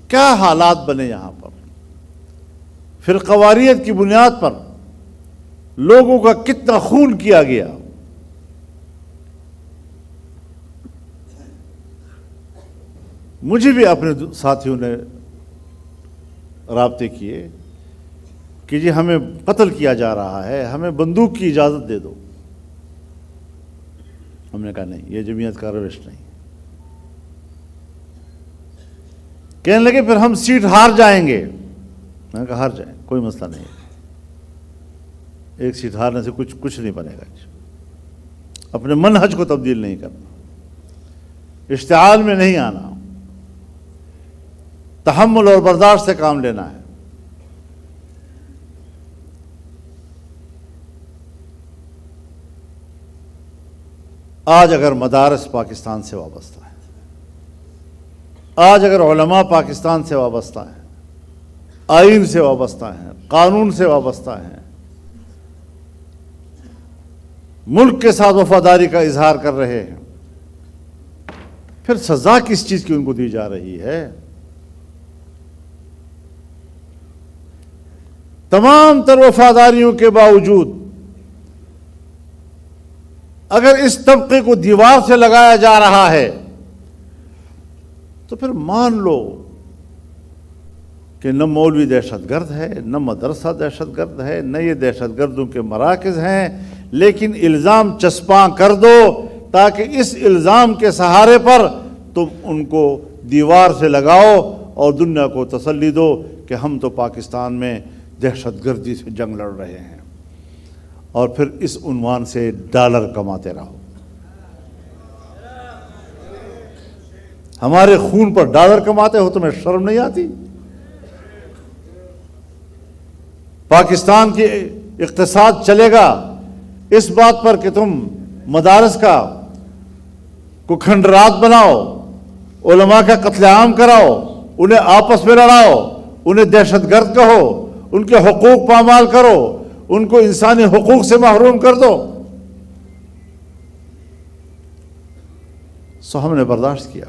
کیا حالات بنے یہاں پر، فرقواریت کی بنیاد پر لوگوں کا کتنا خون کیا گیا. مجھے بھی اپنے ساتھیوں نے رابطے کیے کہ جی ہمیں قتل کیا جا رہا ہے، ہمیں بندوق کی اجازت دے دو. ہم نے کہا نہیں، یہ جمعیت کا روش نہیں. کہنے لگے پھر ہم سیٹ ہار جائیں گے. میں نے کہا ہار جائیں، کوئی مسئلہ نہیں ہے، ایک سیٹ ہارنے سے کچھ نہیں بنے گا. اپنے منہج کو تبدیل نہیں کرنا، اشتعال میں نہیں آنا، تحمل اور برداشت سے کام لینا ہے. آج اگر مدارس پاکستان سے وابستہ ہیں، آج اگر علماء پاکستان سے وابستہ ہیں، آئین سے وابستہ ہیں، قانون سے وابستہ ہیں، ملک کے ساتھ وفاداری کا اظہار کر رہے ہیں، پھر سزا کس چیز کی ان کو دی جا رہی ہے؟ تمام تر وفاداریوں کے باوجود اگر اس طبقے کو دیوار سے لگایا جا رہا ہے تو پھر مان لو کہ نہ مولوی دہشت گرد ہے، نہ مدرسہ دہشت گرد ہے، نہ یہ دہشت گردوں کے مراکز ہیں، لیکن الزام چسپاں کر دو تاکہ اس الزام کے سہارے پر تم ان کو دیوار سے لگاؤ اور دنیا کو تسلی دو کہ ہم تو پاکستان میں دہشت گردی سے جنگ لڑ رہے ہیں، اور پھر اس عنوان سے ڈالر کماتے رہو. ہمارے خون پر ڈالر کماتے ہو، تمہیں شرم نہیں آتی؟ پاکستان کی اقتصاد چلے گا اس بات پر کہ تم مدارس کا کو کھنڈرات بناؤ، علماء کا قتل عام کراؤ، انہیں آپس میں لڑاؤ، انہیں دہشت گرد کہو، ان کے حقوق پامال کرو، ان کو انسانی حقوق سے محروم کر دو. سو ہم نے برداشت کیا.